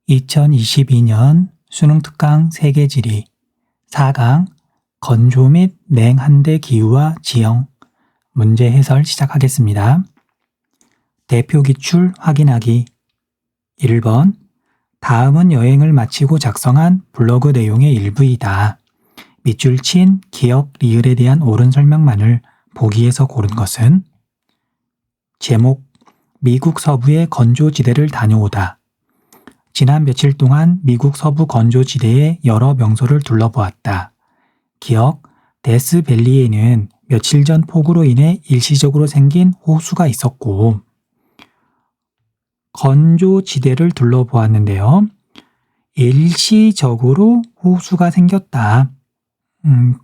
2022년 수능 특강 세계지리 4강 건조 및 냉한대 기후와 지형 문제 해설 시작하겠습니다. 대표 기출 확인하기 1번 다음은 여행을 마치고 작성한 블로그 내용의 일부이다. 밑줄 친 기억 리을에 대한 옳은 설명만을 보기에서 고른 것은 제목 미국 서부의 건조지대를 다녀오다. 지난 며칠 동안 미국 서부 건조지대의 여러 명소를 둘러보았다. 기억, 데스밸리에는 며칠 전 폭우로 인해 일시적으로 생긴 호수가 있었고 건조지대를 둘러보았는데요. 일시적으로 호수가 생겼다.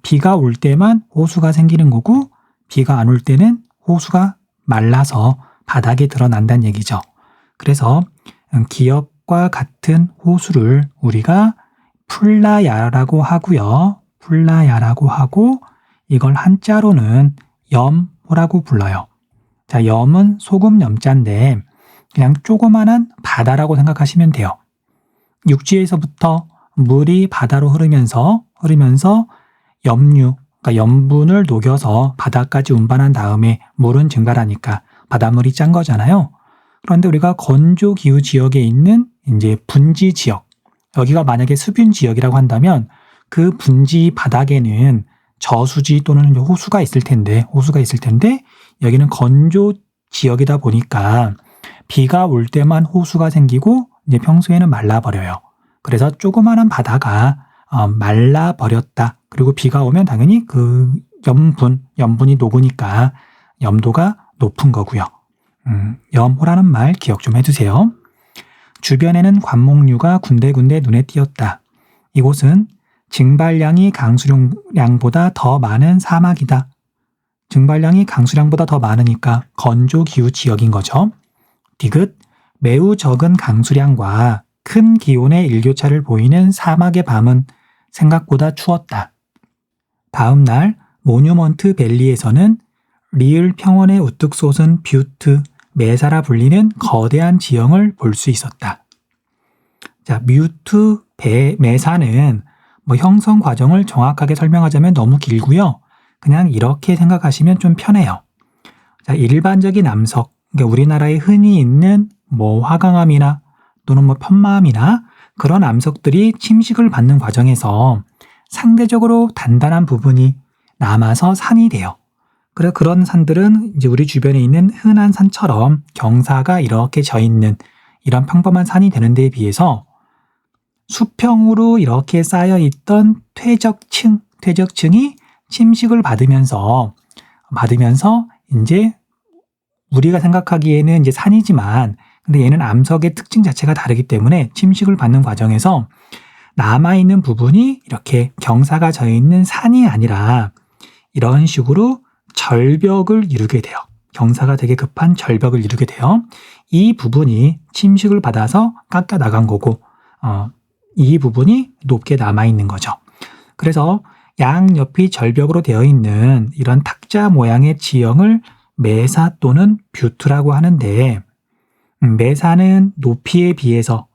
비가 올 때만 호수가 생기는 거고 비가 안 올 때는 호수가 말라서 바닥에 드러난다는 얘기죠. 그래서 기억과 같은 호수를 우리가 플라야라고 하고요. 플라야라고 하고 이걸 한자로는 염호라고 불러요. 자, 염은 소금 염자인데 그냥 조그만한 바다라고 생각하시면 돼요. 육지에서부터 물이 바다로 흐르면서 염류, 그러니까 염분을 녹여서 바다까지 운반한 다음에 물은 증발하니까 바닷물이 짠 거잖아요. 그런데 우리가 건조 기후 지역에 있는 이제 분지 지역, 여기가 만약에 수분 지역이라고 한다면 그 분지 바닥에는 저수지 또는 호수가 있을 텐데 여기는 건조 지역이다 보니까 비가 올 때만 호수가 생기고 이제 평소에는 말라버려요. 그래서 조그마한 바다가 말라버렸다. 그리고 비가 오면 당연히 그 염분이 녹으니까 염도가 높은 거고요. 염호라는 말 기억 좀 해두세요. 주변에는 관목류가 군데군데 눈에 띄었다. 이곳은 증발량이 강수량보다 더 많은 사막이다. 증발량이 강수량보다 더 많으니까 건조 기후 지역인 거죠. 디귿, 매우 적은 강수량과 큰 기온의 일교차를 보이는 사막의 밤은 생각보다 추웠다. 다음 날 모뉴먼트 밸리에서는 리을 평원에 우뚝 솟은 뷰트, 메사라 불리는 거대한 지형을 볼 수 있었다. 자, 뷰트, 메사는 형성 과정을 정확하게 설명하자면 너무 길고요. 그냥 이렇게 생각하시면 좀 편해요. 자, 일반적인 암석, 그러니까 우리나라에 흔히 있는 화강암이나 또는 편마암이나 그런 암석들이 침식을 받는 과정에서 상대적으로 단단한 부분이 남아서 산이 돼요. 그래서 그런 산들은 이제 우리 주변에 있는 흔한 산처럼 경사가 이렇게 져 있는 이런 평범한 산이 되는 데에 비해서 수평으로 이렇게 쌓여 있던 퇴적층이 침식을 받으면서 이제 우리가 생각하기에는 이제 산이지만 근데 얘는 암석의 특징 자체가 다르기 때문에 침식을 받는 과정에서 남아있는 부분이 이렇게 경사가 져 있는 산이 아니라 이런 식으로 절벽을 이루게 돼요. 경사가 되게 급한 절벽을 이루게 돼요. 이 부분이 침식을 받아서 깎여 나간 거고 이 부분이 높게 남아있는 거죠. 그래서 양옆이 절벽으로 되어 있는 이런 탁자 모양의 지형을 메사 또는 뷰트라고 하는데 메사는 높이에 비해서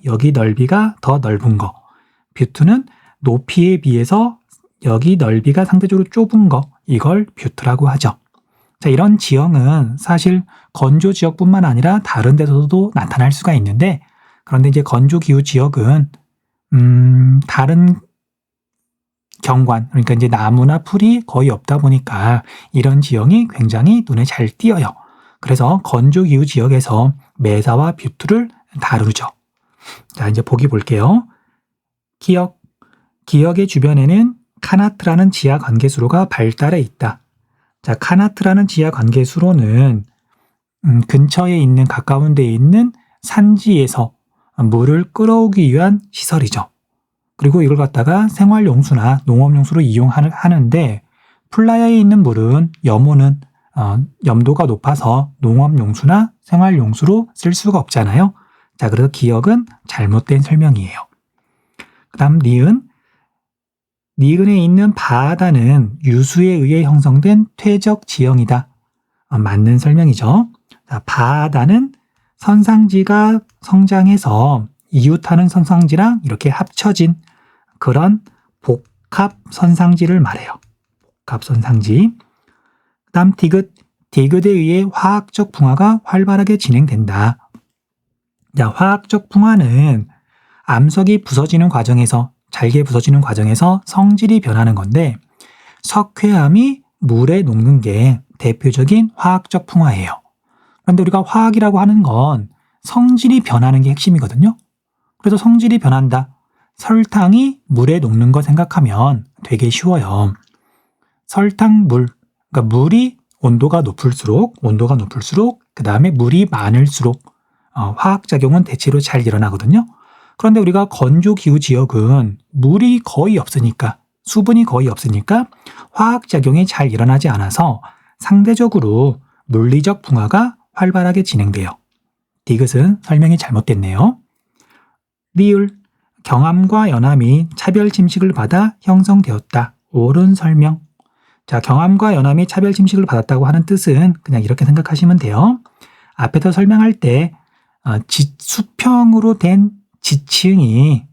여기 넓이가 더 넓은 거, 뷰트는 높이에 비해서 여기 넓이가 상대적으로 좁은 거, 이걸 뷰트라고 하죠. 자, 이런 지형은 사실 건조 지역뿐만 아니라 다른 데서도 나타날 수가 있는데 그런데 이제 건조 기후 지역은 다른 경관, 그러니까 이제 나무나 풀이 거의 없다 보니까 이런 지형이 굉장히 눈에 잘 띄어요. 그래서 건조 기후 지역에서 메사와 뷰트를 다루죠. 자, 이제 보기 볼게요. 기역의 주변에는 카나트라는 지하 관계수로가 발달해 있다. 자, 카나트라는 지하 관계수로는 근처에 있는 가까운 데에 있는 산지에서 물을 끌어오기 위한 시설이죠. 그리고 이걸 갖다가 생활용수나 농업용수로 이용하는데 플라야에 있는 물은 염호는 염도가 높아서 농업용수나 생활용수로 쓸 수가 없잖아요. 자, 그래서 기역은 잘못된 설명이에요. 그 다음 니은에 있는 바하다는 유수에 의해 형성된 퇴적 지형이다. 맞는 설명이죠. 바하다는 선상지가 성장해서 이웃하는 선상지랑 이렇게 합쳐진 그런 복합 선상지를 말해요. 복합 선상지. 그 다음 디귿. 디귿에 의해 화학적 풍화가 활발하게 진행된다. 자, 화학적 풍화는 암석이 부서지는 과정에서, 잘게 부서지는 과정에서 성질이 변하는 건데 석회암이 물에 녹는 게 대표적인 화학적 풍화예요. 그런데 우리가 화학이라고 하는 건 성질이 변하는 게 핵심이거든요. 그래서 성질이 변한다. 설탕이 물에 녹는 거 생각하면 되게 쉬워요. 설탕물, 그러니까 물이 온도가 높을수록 그 다음에 물이 많을수록 화학작용은 대체로 잘 일어나거든요. 그런데 우리가 건조기후 지역은 물이 거의 없으니까, 수분이 거의 없으니까 화학작용이 잘 일어나지 않아서 상대적으로 물리적 풍화가 활발하게 진행돼요. 디귿은 설명이 잘못됐네요. 리을. 경암과 연암이 차별 침식을 받아 형성되었다. 옳은 설명. 자, 경암과 연암이 차별 침식을 받았다고 하는 뜻은 그냥 이렇게 생각하시면 돼요. 앞에서 설명할 때 수평으로 된 지층이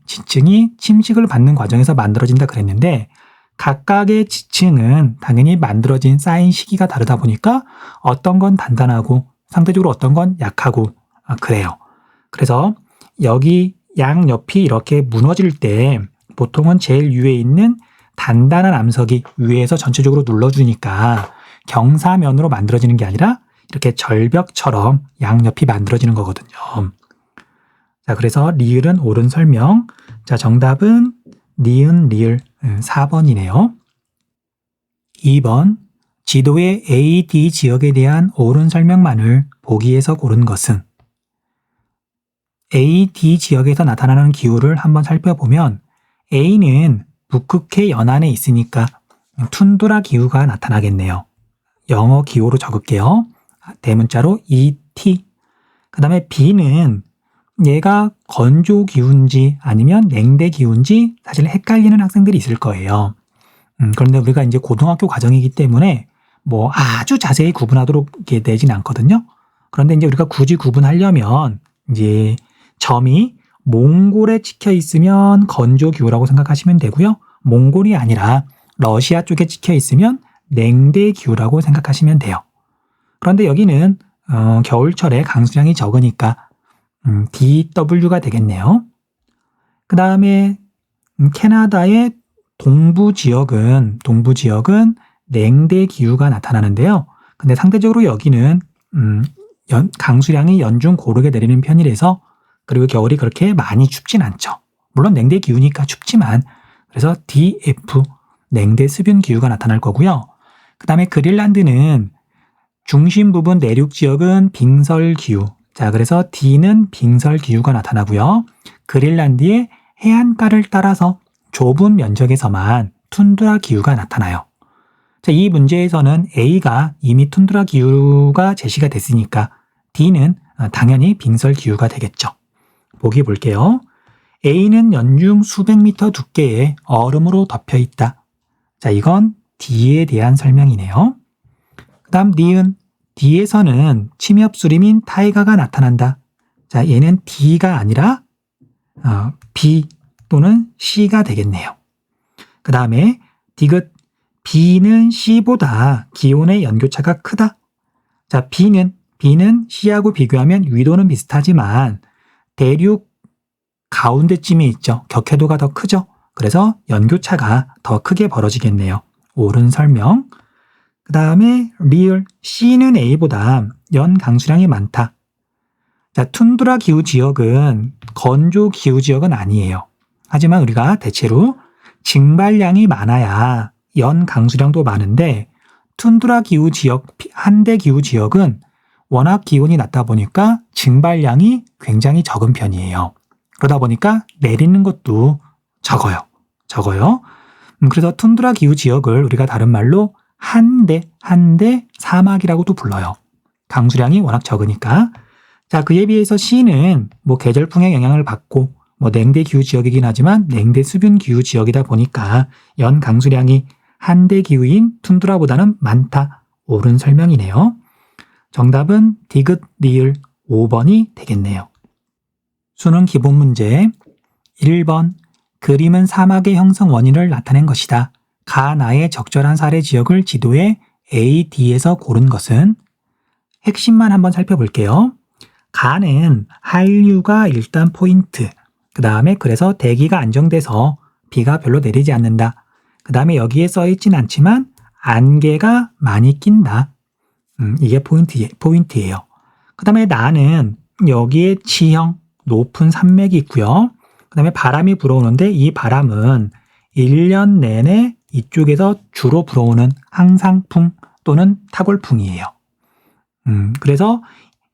침식을 받는 과정에서 만들어진다 그랬는데 각각의 지층은 당연히 만들어진 쌓인 시기가 다르다 보니까 어떤 건 단단하고 상대적으로 어떤 건 약하고 그래요. 그래서 여기 양옆이 이렇게 무너질 때 보통은 제일 위에 있는 단단한 암석이 위에서 전체적으로 눌러주니까 경사면으로 만들어지는 게 아니라 이렇게 절벽처럼 양옆이 만들어지는 거거든요. 자, 그래서 리을은 옳은 설명. 자, 정답은 니은, 리을 4번이네요. 2번. 지도의 A, D 지역에 대한 옳은 설명만을 보기에서 고른 것은? A, D 지역에서 나타나는 기후를 한번 살펴보면 A는 북극해 연안에 있으니까 툰드라 기후가 나타나겠네요. 영어 기호로 적을게요. 대문자로 ET. 그 다음에 B는 얘가 건조 기후인지 아니면 냉대 기후인지 사실 헷갈리는 학생들이 있을 거예요. 그런데 우리가 이제 고등학교 과정이기 때문에 뭐 아주 자세히 구분하도록 되진 않거든요. 그런데 이제 우리가 굳이 구분하려면 이제 점이 몽골에 찍혀 있으면 건조 기후라고 생각하시면 되고요. 몽골이 아니라 러시아 쪽에 찍혀 있으면 냉대 기후라고 생각하시면 돼요. 그런데 여기는 겨울철에 강수량이 적으니까 DW가 되겠네요. 그 다음에 캐나다의 동부 지역은 냉대 기후가 나타나는데요. 근데 상대적으로 여기는 강수량이 연중 고르게 내리는 편이라서 그리고 겨울이 그렇게 많이 춥진 않죠. 물론 냉대 기후니까 춥지만 그래서 DF 냉대 습윤 기후가 나타날 거고요. 그 다음에 그린란드는 중심 부분 내륙 지역은 빙설 기후. 자, 그래서 D는 빙설 기후가 나타나고요. 그린란드의 해안가를 따라서 좁은 면적에서만 툰드라 기후가 나타나요. 자, 이 문제에서는 A가 이미 툰드라 기후가 제시가 됐으니까 D는 당연히 빙설 기후가 되겠죠. 보기 볼게요. A는 연중 수백 미터 두께의 얼음으로 덮여 있다. 자, 이건 D에 대한 설명이네요. 그 다음 니은. D에서는 침엽수림인 타이가가 나타난다. 자, 얘는 D가 아니라 B 또는 C가 되겠네요. 그 다음에 디귿. B는 C보다 기온의 연교차가 크다. 자, B는 C하고 비교하면 위도는 비슷하지만 대륙 가운데쯤에 있죠. 격해도가 더 크죠. 그래서 연교차가 더 크게 벌어지겠네요. 옳은 설명. 그 다음에 리을. C는 A보다 연 강수량이 많다. 자, 툰드라 기후 지역은 건조 기후 지역은 아니에요. 하지만 우리가 대체로 증발량이 많아야 연 강수량도 많은데 툰드라 기후 지역, 한대 기후 지역은 워낙 기온이 낮다 보니까 증발량이 굉장히 적은 편이에요. 그러다 보니까 내리는 것도 적어요. 그래서 툰드라 기후 지역을 우리가 다른 말로 한대 사막이라고도 불러요. 강수량이 워낙 적으니까. 자, 그에 비해서 C는 뭐 계절풍의 영향을 받고 뭐 냉대 기후 지역이긴 하지만 냉대 수분 기후 지역이다 보니까 연 강수량이 한대 기후인 툰드라보다는 많다. 옳은 설명이네요. 정답은 디귿, 리을 5번이 되겠네요. 수능 기본 문제 1번 그림은 사막의 형성 원인을 나타낸 것이다. 가나의 적절한 사례 지역을 지도에 A, D에서 고른 것은? 핵심만 한번 살펴볼게요. 가는 한류가 일단 포인트, 그 다음에 그래서 대기가 안정돼서 비가 별로 내리지 않는다. 그 다음에 여기에 써있진 않지만 안개가 많이 낀다. 이게 포인트예요. 그 다음에 나는 여기에 지형, 높은 산맥이 있고요. 그 다음에 바람이 불어오는데 이 바람은 1년 내내 이쪽에서 주로 불어오는 항상풍 또는 타골풍이에요. 그래서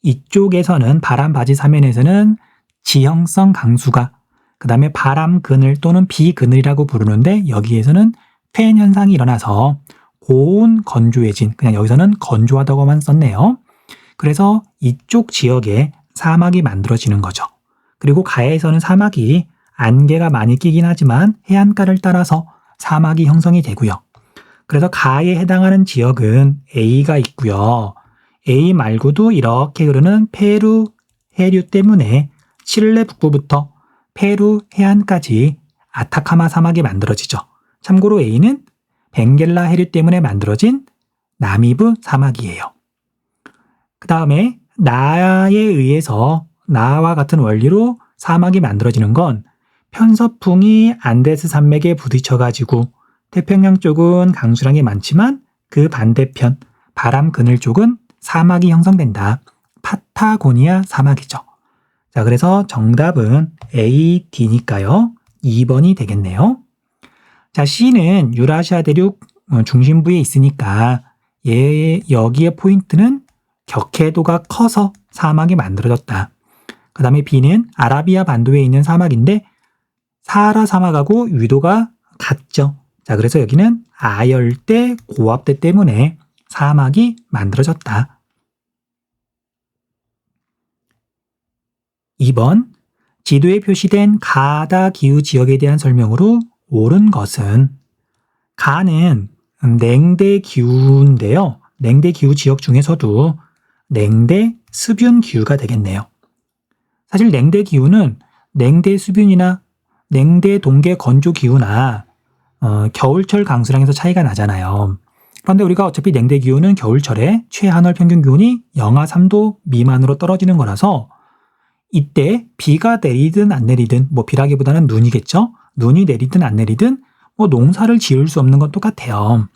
이쪽에서는 바람 바지 사면에서는 지형성 강수가, 그 다음에 바람 그늘 또는 비그늘이라고 부르는데 여기에서는 팬 현상이 일어나서 고온 건조해진, 그냥 여기서는 건조하다고만 썼네요. 그래서 이쪽 지역에 사막이 만들어지는 거죠. 그리고 가에서는 사막이 안개가 많이 끼긴 하지만 해안가를 따라서 사막이 형성이 되고요. 그래서 가에 해당하는 지역은 A가 있고요. A 말고도 이렇게 흐르는 페루 해류 때문에 칠레 북부부터 페루 해안까지 아타카마 사막이 만들어지죠. 참고로 A는 벵겔라 해류 때문에 만들어진 나미브 사막이에요. 그 다음에 나에 의해서 나와 같은 원리로 사막이 만들어지는 건 편서풍이 안데스 산맥에 부딪혀가지고 태평양 쪽은 강수량이 많지만 그 반대편 바람 그늘 쪽은 사막이 형성된다. 파타고니아 사막이죠. 자, 그래서 정답은 A, D니까요. 2번이 되겠네요. 자, C는 유라시아 대륙 중심부에 있으니까 여기에 포인트는 격해도가 커서 사막이 만들어졌다. 그 다음에 B는 아라비아 반도에 있는 사막인데 사하라 사막하고 위도가 같죠. 자, 그래서 여기는 아열대 고압대 때문에 사막이 만들어졌다. 2번 지도에 표시된 가다 기후 지역에 대한 설명으로 옳은 것은? 가는 냉대 기후인데요. 냉대 기후 지역 중에서도 냉대 수변 기후가 되겠네요. 사실 냉대 기후는 냉대 수변이나 냉대 동계 건조 기후나 겨울철 강수량에서 차이가 나잖아요. 그런데 우리가 어차피 냉대 기후는 겨울철에 최한월 평균 기온이 영하 3도 미만으로 떨어지는 거라서 이때 비가 내리든 안 내리든, 비라기보다는 눈이겠죠. 눈이 내리든 안 내리든 농사를 지을 수 없는 건 똑같아요.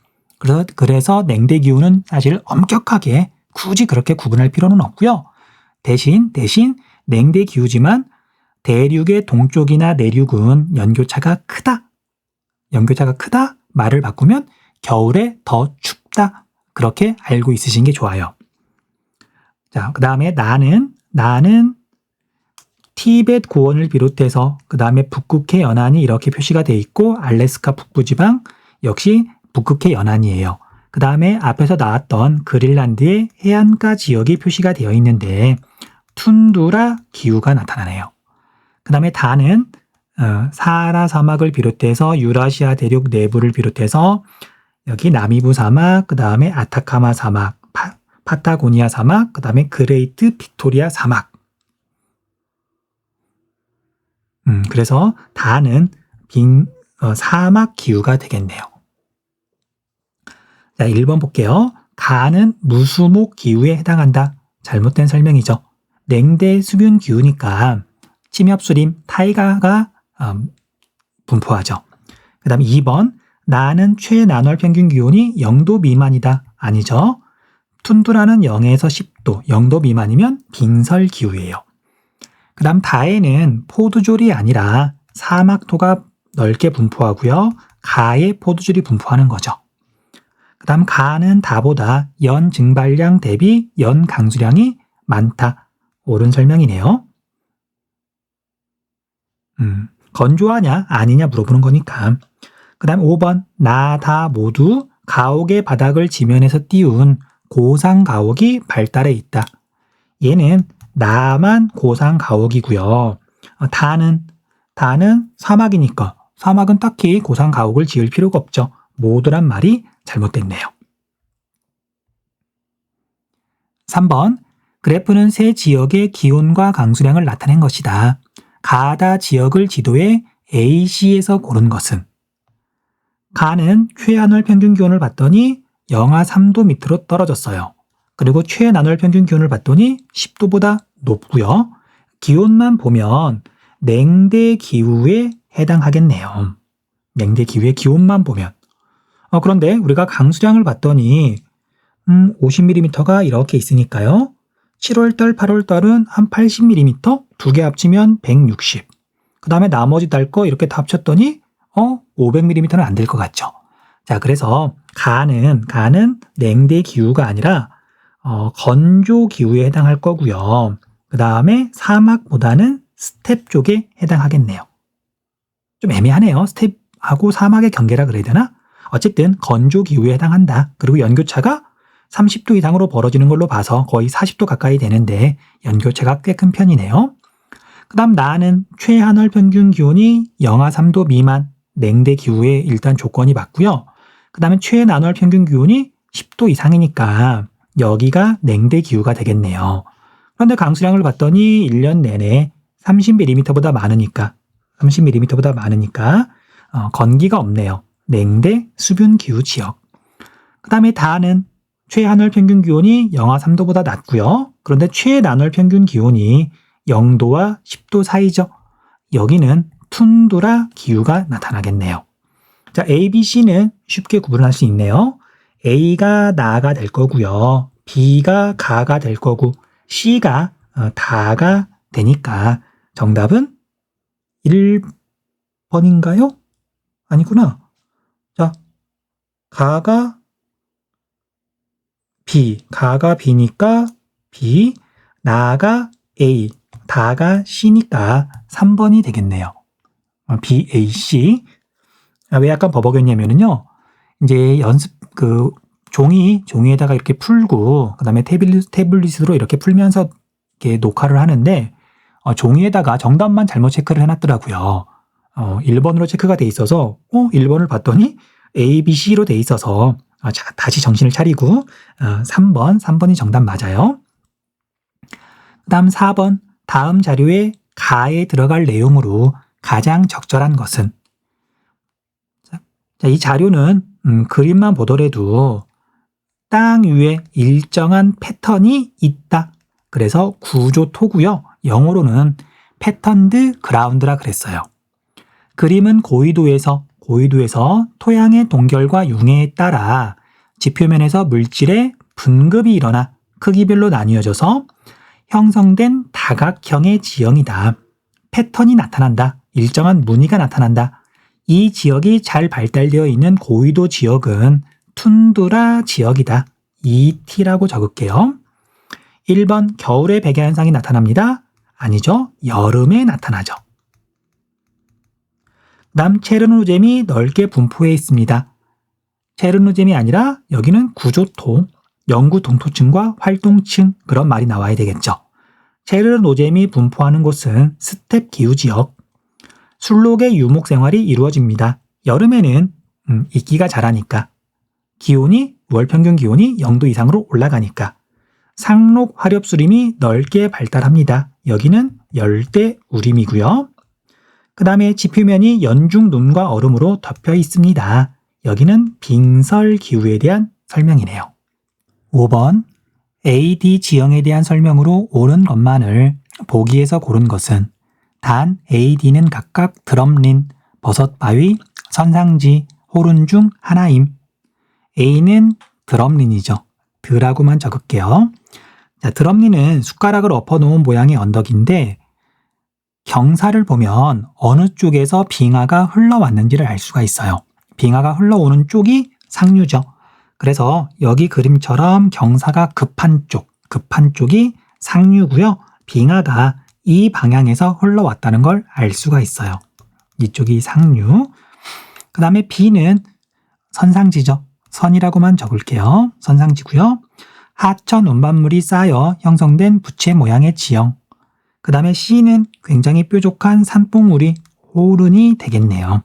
그래서 냉대 기후는 사실 엄격하게 굳이 그렇게 구분할 필요는 없고요. 대신 냉대 기후지만 대륙의 동쪽이나 내륙은 연교차가 크다. 말을 바꾸면 겨울에 더 춥다. 그렇게 알고 있으신 게 좋아요. 자, 그 다음에 나는 티벳 고원을 비롯해서 그 다음에 북극해 연안이 이렇게 표시가 돼 있고 알래스카 북부지방 역시 북극해 연안이에요. 그 다음에 앞에서 나왔던 그린란드의 해안가 지역이 표시가 되어 있는데 툰두라 기후가 나타나네요. 그 다음에 다는 사하라 사막을 비롯해서 유라시아 대륙 내부를 비롯해서 여기 나미부 사막, 그 다음에 아타카마 사막, 파타고니아 사막, 그 다음에 그레이트 빅토리아 사막. 그래서 다는 사막 기후가 되겠네요. 자, 1번 볼게요. 가는 무수목 기후에 해당한다. 잘못된 설명이죠. 냉대 수변 기후니까 침엽수림, 타이가가 분포하죠. 그 다음에 2번 나는 최난월 평균 기온이 0도 미만이다. 아니죠. 툰두라는 0에서 10도, 0도 미만이면 빙설 기후예요. 그 다음 다에는 포도졸이 아니라 사막토가 넓게 분포하고요. 가에 포도졸이 분포하는 거죠. 그 다음 가는 다보다 연 증발량 대비 연 강수량이 많다. 옳은 설명이네요. 건조하냐 아니냐 물어보는 거니까. 그 다음 5번 나 다 모두 가옥의 바닥을 지면에서 띄운 고상 가옥이 발달해 있다. 얘는 나만 고상 가옥이고요. 다는 사막이니까 사막은 딱히 고상 가옥을 지을 필요가 없죠. 모두란 말이 잘못됐네요. 3번 그래프는 세 지역의 기온과 강수량을 나타낸 것이다. 가다 지역을 지도에 AC에서 고른 것은 가는 최하늘 평균 기온을 봤더니 영하 3도 밑으로 떨어졌어요. 그리고 최나널 평균 기온을 봤더니 10도보다 높고요. 기온만 보면 냉대 기후에 해당하겠네요. 냉대 기후의 기온만 보면. 그런데 우리가 강수량을 봤더니 50mm가 이렇게 있으니까요. 7월달, 8월달은 한 80mm, 두 개 합치면 160. 그 다음에 나머지 달 거 이렇게 다 합쳤더니 500mm는 안 될 것 같죠. 자, 그래서 가는 냉대 기후가 아니라 건조 기후에 해당할 거고요. 그 다음에 사막보다는 스텝 쪽에 해당하겠네요. 좀 애매하네요. 스텝하고 사막의 경계라 그래야 되나? 어쨌든 건조 기후에 해당한다. 그리고 연교차가 30도 이상으로 벌어지는 걸로 봐서 거의 40도 가까이 되는데 연교차가 꽤 큰 편이네요. 그 다음 나는 최하늘 평균 기온이 영하 3도 미만 냉대 기후에 일단 조건이 맞고요. 그 다음에 최나널 평균 기온이 10도 이상이니까 여기가 냉대 기후가 되겠네요. 그런데 강수량을 봤더니 1년 내내 30mm보다 많으니까 건기가 없네요. 냉대 수분 기후 지역. 그 다음에 다는 최하늘 평균 기온이 영하 3도보다 낮고요. 그런데 최나널 평균 기온이 0도와 10도 사이죠. 여기는 툰드라 기후가 나타나겠네요. 자, A, B, C는 쉽게 구분할 수 있네요. A가 나가 될 거고요. B가 가가 될 거고 C가 다가 되니까 정답은 1번인가요? 아니구나. 자, 가가 B니까 B, 나가 A, 다가 C니까 3번이 되겠네요. B, A, C. 왜 약간 버벅였냐면요. 이제 종이에다가 이렇게 풀고, 그 다음에 태블릿으로 이렇게 풀면서 이렇게 녹화를 하는데, 종이에다가 정답만 잘못 체크를 해놨더라고요. 1번으로 체크가 돼 있어서, 1번을 봤더니 A, B, C로 돼 있어서, 자, 다시 정신을 차리고, 3번이 정답 맞아요. 그 다음 4번, 다음 자료에 가에 들어갈 내용으로 가장 적절한 것은? 자, 이 자료는 그림만 보더라도 땅 위에 일정한 패턴이 있다. 그래서 구조토고요. 영어로는 패턴드 그라운드라 그랬어요. 그림은 고위도에서 토양의 동결과 융해에 따라 지표면에서 물질의 분급이 일어나 크기별로 나뉘어져서 형성된 다각형의 지형이다. 패턴이 나타난다. 일정한 무늬가 나타난다. 이 지역이 잘 발달되어 있는 고위도 지역은 툰드라 지역이다. ET라고 적을게요. 1번 겨울에 백야현상이 나타납니다. 아니죠. 여름에 나타나죠. 다음 체르노잼이 넓게 분포해 있습니다. 체르노잼이 아니라 여기는 구조토, 영구 동토층과 활동층 그런 말이 나와야 되겠죠. 체르노잼이 분포하는 곳은 스텝 기후지역, 술록의 유목 생활이 이루어집니다. 여름에는 이끼가 자라니까, 월 평균 기온이 0도 이상으로 올라가니까, 상록 화렵수림이 넓게 발달합니다. 여기는 열대 우림이고요. 그 다음에 지표면이 연중 눈과 얼음으로 덮여 있습니다. 여기는 빙설 기후에 대한 설명이네요. 5번 AD 지형에 대한 설명으로 옳은 것만을 보기에서 고른 것은 단 AD는 각각 드럼린, 버섯바위, 선상지, 호룬 중 하나임. A는 드럼린이죠. 드라고만 적을게요. 자, 드럼린은 숟가락을 엎어놓은 모양의 언덕인데 경사를 보면 어느 쪽에서 빙하가 흘러왔는지를 알 수가 있어요. 빙하가 흘러오는 쪽이 상류죠. 그래서 여기 그림처럼 경사가 급한 쪽이 상류고요. 빙하가 이 방향에서 흘러왔다는 걸 알 수가 있어요. 이쪽이 상류. 그 다음에 B는 선상지죠. 선이라고만 적을게요. 선상지고요. 하천 운반물이 쌓여 형성된 부채 모양의 지형. 그 다음에 C는 굉장히 뾰족한 산봉우리, 호른이 되겠네요.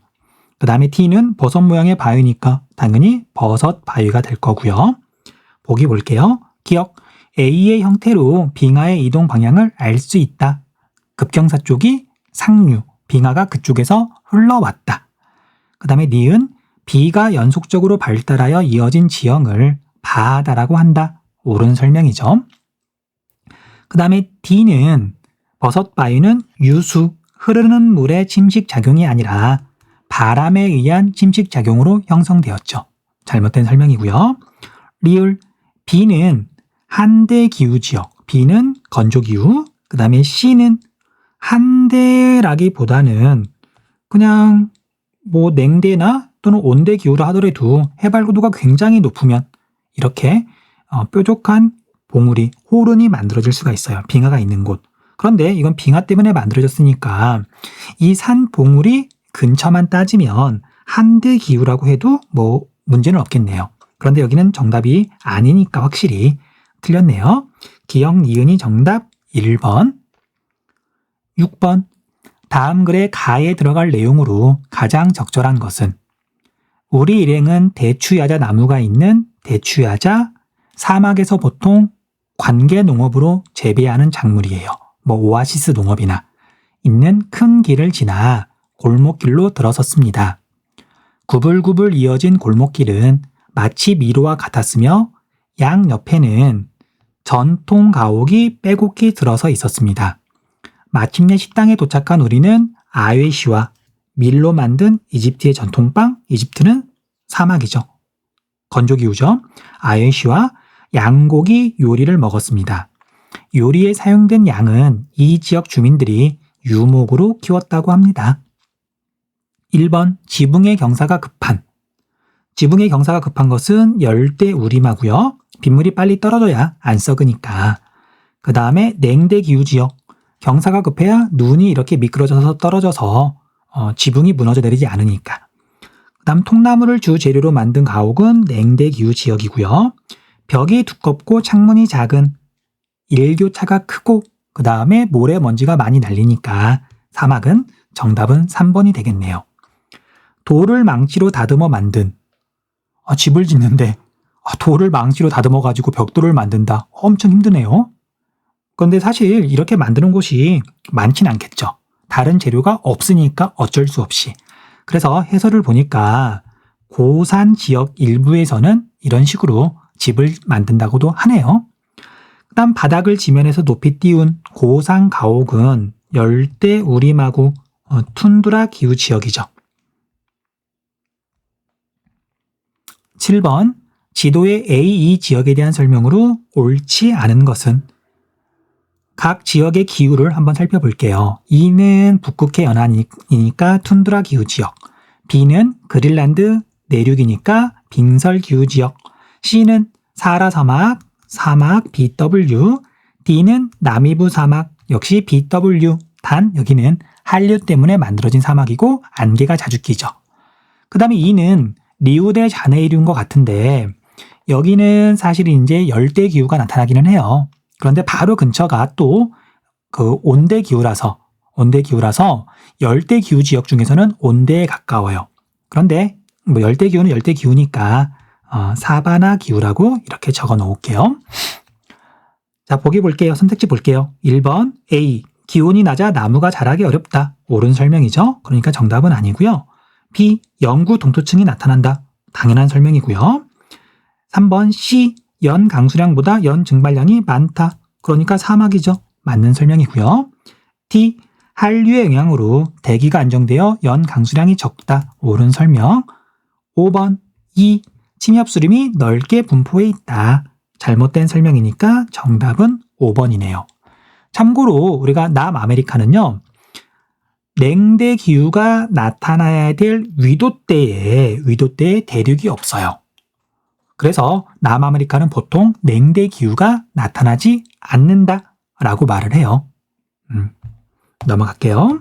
그 다음에 D는 버섯 모양의 바위니까 당연히 버섯 바위가 될 거고요. 보기 볼게요. 기억, A의 형태로 빙하의 이동 방향을 알 수 있다. 급경사 쪽이 상류, 빙하가 그쪽에서 흘러왔다. 그 다음에 니은 B가 연속적으로 발달하여 이어진 지형을 바다라고 한다. 옳은 설명이죠. 그 다음에 D는 버섯 바위는 유수, 흐르는 물의 침식작용이 아니라 바람에 의한 침식작용으로 형성되었죠. 잘못된 설명이고요. 리을 B는 한대기후지역, B는 건조기후, 그 다음에 C는 한대라기보다는 그냥 뭐 냉대나 또는 온대기후라 하더라도 해발 고도가 굉장히 높으면 이렇게 뾰족한 봉우리, 호른이 만들어질 수가 있어요. 빙하가 있는 곳. 그런데 이건 빙하 때문에 만들어졌으니까 이 산 봉우리 근처만 따지면 한대기후라고 해도 뭐 문제는 없겠네요. 그런데 여기는 정답이 아니니까 확실히 틀렸네요. 기역 니은이 정답 1번. 6번. 다음 글의 가에 들어갈 내용으로 가장 적절한 것은 우리 일행은 대추야자 나무가 있는 대추야자 사막에서 보통 관계 농업으로 재배하는 작물이에요. 뭐 오아시스 농업이나 있는 큰 길을 지나 골목길로 들어섰습니다. 구불구불 이어진 골목길은 마치 미로와 같았으며 양 옆에는 전통 가옥이 빼곡히 들어서 있었습니다. 마침내 식당에 도착한 우리는 아웨시와 밀로 만든 이집트의 전통빵, 이집트는 사막이죠. 건조기후죠. 아웨시와 양고기 요리를 먹었습니다. 요리에 사용된 양은 이 지역 주민들이 유목으로 키웠다고 합니다. 1번 지붕의 경사가 급한. 지붕의 경사가 급한 것은 열대 우림하고요. 빗물이 빨리 떨어져야 안 썩으니까. 그 다음에 냉대기후 지역. 경사가 급해야 눈이 이렇게 미끄러져서 떨어져서 지붕이 무너져 내리지 않으니까. 그 다음 통나무를 주 재료로 만든 가옥은 냉대기후 지역이고요. 벽이 두껍고 창문이 작은 일교차가 크고 그 다음에 모래먼지가 많이 날리니까 사막은 정답은 3번이 되겠네요. 돌을 망치로 다듬어 만든. 집을 짓는데 돌을 망치로 다듬어 가지고 벽돌을 만든다. 엄청 힘드네요. 그런데 사실 이렇게 만드는 곳이 많진 않겠죠. 다른 재료가 없으니까 어쩔 수 없이. 그래서 해설을 보니까 고산 지역 일부에서는 이런 식으로 집을 만든다고도 하네요. 그 다음 바닥을 지면에서 높이 띄운 고산 가옥은 열대 우림하고 툰드라 기후 지역이죠. 7번 지도의 A2 지역에 대한 설명으로 옳지 않은 것은 각 지역의 기후를 한번 살펴볼게요. E는 북극해 연안이니까 툰드라 기후 지역, B는 그린란드 내륙이니까 빙설 기후 지역, C는 사하라 사막, 사막 BW, D는 나미부 사막, 역시 BW, 단 여기는 한류 때문에 만들어진 사막이고 안개가 자주 끼죠. 그 다음에 E는 리우데자네이루인 것 같은데 여기는 사실 이제 열대 기후가 나타나기는 해요. 그런데 바로 근처가 또 그 온대 기후라서 열대 기후 지역 중에서는 온대에 가까워요. 그런데 뭐 열대 기후는 열대 기후니까 사바나 기후라고 이렇게 적어 놓을게요. 자, 보기 볼게요. 선택지 볼게요. 1번 A. 기온이 낮아 나무가 자라기 어렵다. 옳은 설명이죠. 그러니까 정답은 아니고요. B. 영구 동토층이 나타난다. 당연한 설명이고요. 3번 C. 연 강수량보다 연 증발량이 많다. 그러니까 사막이죠. 맞는 설명이고요. D. 한류의 영향으로 대기가 안정되어 연 강수량이 적다. 옳은 설명. 5번 E. 침엽수림이 넓게 분포해 있다. 잘못된 설명이니까 정답은 5번이네요. 참고로 우리가 남아메리카는요. 냉대 기후가 나타나야 될 위도대에 대륙이 없어요. 그래서 남아메리카는 보통 냉대 기후가 나타나지 않는다라고 말을 해요. 넘어갈게요.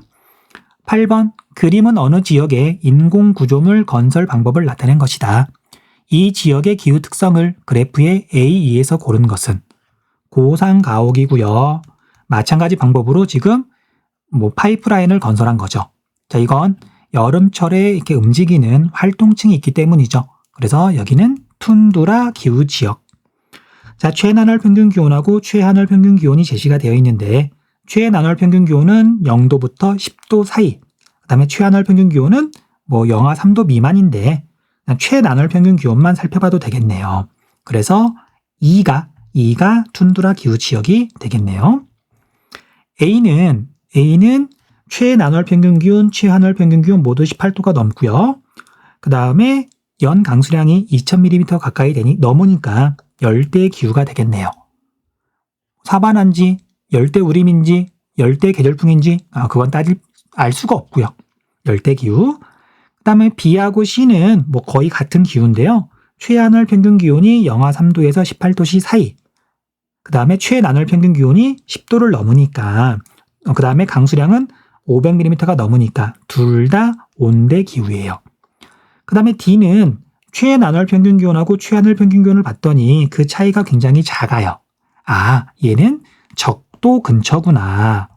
8번 그림은 어느 지역의 인공구조물 건설 방법을 나타낸 것이다. 이 지역의 기후 특성을 그래프의 A2에서 고른 것은 고산 가옥이고요. 마찬가지 방법으로 지금 파이프라인을 건설한 거죠. 자, 이건 여름철에 이렇게 움직이는 활동층이 있기 때문이죠. 그래서 여기는 툰드라 기후 지역. 자, 최나널 평균 기온하고 최하늘 평균 기온이 제시가 되어 있는데 최나널 평균 기온은 0도부터 10도 사이, 그 다음에 최하늘 평균 기온은 뭐 영하 3도 미만인데 최나널 평균 기온만 살펴봐도 되겠네요. 그래서 E가 툰드라 기후 지역이 되겠네요. A는 최나널 평균 기온, 최하늘 평균 기온 모두 18도가 넘고요. 그 다음에 연 강수량이 2000mm 가까이 넘으니까 열대 기후가 되겠네요. 사바나인지 열대 우림인지 열대 계절풍인지 그건 알 수가 없고요. 열대 기후. 그 다음에 B하고 C는 뭐 거의 같은 기후인데요. 최하늘 평균 기온이 영하 3도에서 18도씨 사이. 그 다음에 최나널 평균 기온이 10도를 넘으니까 그 다음에 강수량은 500mm가 넘으니까 둘 다 온대 기후예요. 그 다음에 D는 최나널 평균 기온하고 최하늘 평균 기온을 봤더니 그 차이가 굉장히 작아요. 얘는 적도 근처구나.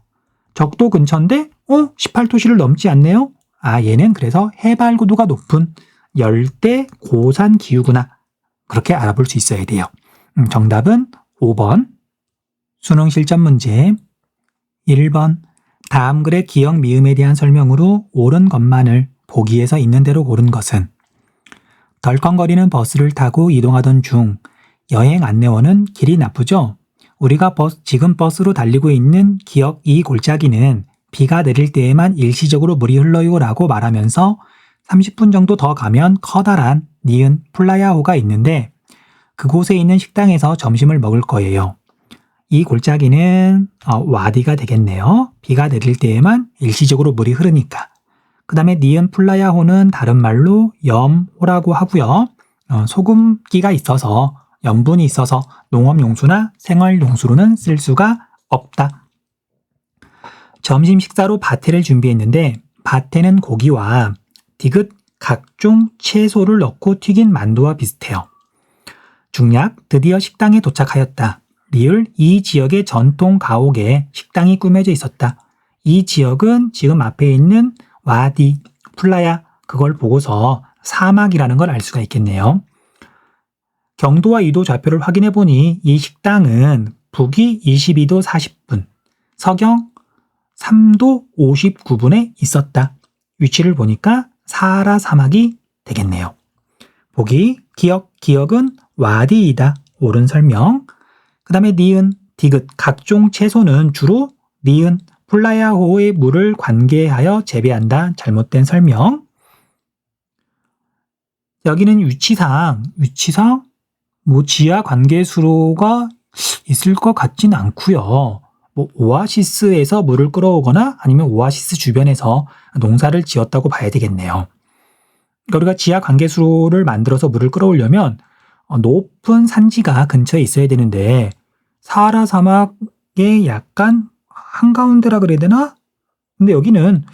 적도 근처인데 18도씨를 넘지 않네요. 얘는 그래서 해발 고도가 높은 열대 고산 기후구나. 그렇게 알아볼 수 있어야 돼요. 정답은 5번. 수능 실전 문제 1번. 다음 글의 기역 미음에 대한 설명으로 옳은 것만을 보기에서 있는 대로 고른 것은 덜컹거리는 버스를 타고 이동하던 중 여행 안내원은 길이 나쁘죠? 우리가 지금 버스로 달리고 있는 기역 이 골짜기는 비가 내릴 때에만 일시적으로 물이 흘러요 라고 말하면서 30분 정도 더 가면 커다란 니은 플라야호가 있는데 그곳에 있는 식당에서 점심을 먹을 거예요. 이 골짜기는 와디가 되겠네요. 비가 내릴 때에만 일시적으로 물이 흐르니까. 그 다음에 니은 플라야호는 다른 말로 염호라고 하고요. 소금기가 있어서 염분이 있어서 농업용수나 생활용수로는 쓸 수가 없다. 점심 식사로 바테를 준비했는데 바테는 고기와 디귿 각종 채소를 넣고 튀긴 만두와 비슷해요. 중략 드디어 식당에 도착하였다. 리을 이 지역의 전통 가옥에 식당이 꾸며져 있었다. 이 지역은 지금 앞에 있는 와디, 플라야 그걸 보고서 사막이라는 걸 알 수가 있겠네요. 경도와緯도 좌표를 확인해 보니 이 식당은 북위 22도 40분, 서경 3도 59분에 있었다. 위치를 보니까 사하라 사막이 되겠네요. 보기 기역은 와디이다. 옳은 설명. 그 다음에 니은, 디귿 각종 채소는 주로 니은 플라야호의 물을 관계하여 재배한다. 잘못된 설명. 여기는 위치상 뭐 지하 관계수로가 있을 것 같지는 않고요. 뭐 오아시스에서 물을 끌어오거나 아니면 오아시스 주변에서 농사를 지었다고 봐야 되겠네요. 그러니까 우리가 지하 관계수로를 만들어서 물을 끌어오려면 높은 산지가 근처에 있어야 되는데 사하라 사막의 약간 한가운데라 그래야 되나? 근데 여기는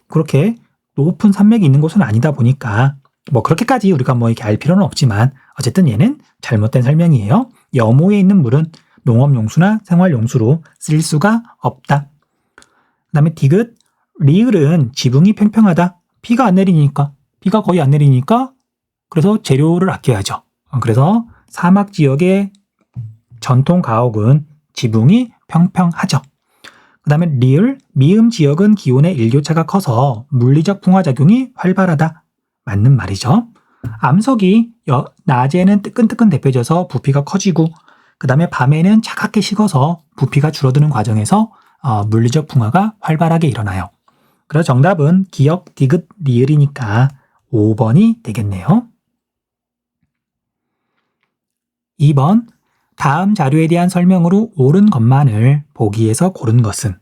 그렇게 높은 산맥이 있는 곳은 아니다 보니까 뭐 그렇게까지 우리가 뭐 이렇게 알 필요는 없지만 어쨌든 얘는 잘못된 설명이에요. 염호에 있는 물은 농업용수나 생활용수로 쓸 수가 없다. 그 다음에 디귿, 리을은 지붕이 평평하다. 비가 거의 안 내리니까 그래서 재료를 아껴야죠. 그래서 사막 지역의 전통 가옥은 지붕이 평평하죠. 그 다음에 리을, 미음 지역은 기온의 일교차가 커서 물리적 풍화작용이 활발하다. 맞는 말이죠. 암석이 낮에는 뜨끈뜨끈 데펴져서 부피가 커지고 그 다음에 밤에는 차갑게 식어서 부피가 줄어드는 과정에서 물리적 풍화가 활발하게 일어나요. 그래서 정답은 기역, 디귿, 리을이니까 5번이 되겠네요. 2번. 다음 자료에 대한 설명으로 옳은 것만을 보기에서 고른 것은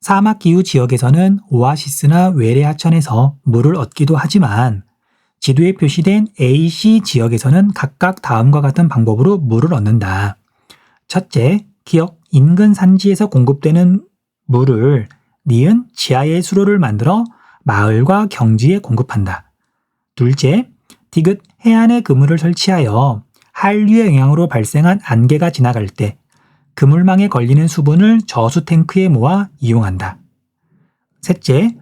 사막 기후 지역에서는 오아시스나 외래 하천에서 물을 얻기도 하지만 지도에 표시된 A, C 지역에서는 각각 다음과 같은 방법으로 물을 얻는다. 첫째, 기역 인근 산지에서 공급되는 물을 니은 지하의 수로를 만들어 마을과 경지에 공급한다. 둘째, 디귿 해안에 그물을 설치하여 한류의 영향으로 발생한 안개가 지나갈 때 그물망에 걸리는 수분을 저수 탱크에 모아 이용한다. 셋째,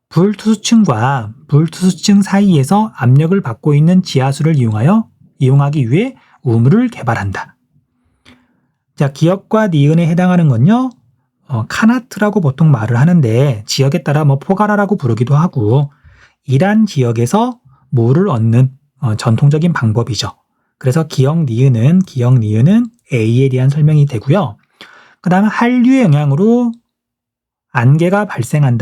불투수층과 불투수층 사이에서 압력을 받고 있는 지하수를 이용하기 위해 우물을 개발한다. 자, 기역과 니은에 해당하는 건요. 카나트라고 보통 말을 하는데 지역에 따라 뭐 포가라라고 부르기도 하고 이란 지역에서 물을 얻는 전통적인 방법이죠. 그래서 기역 니은은 A에 대한 설명이 되고요. 그 다음에 한류의 영향으로 안개가 발생한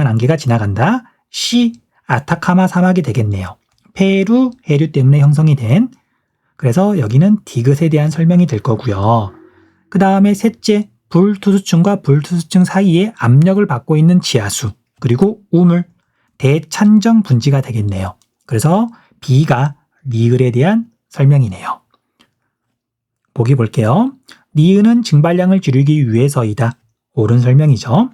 안개가 지나간다. C, 아타카마 사막이 되겠네요. 페루 해류 때문에 형성이 된, 그래서 여기는 디귿에 대한 설명이 될 거고요. 그 다음에 셋째, 불투수층과 불투수층 사이에 압력을 받고 있는 지하수, 그리고 우물, 대찬정 분지가 되겠네요. 그래서 B가 니을에 대한 설명이네요. 보기 볼게요. 니은은 증발량을 줄이기 위해서이다. 옳은 설명이죠.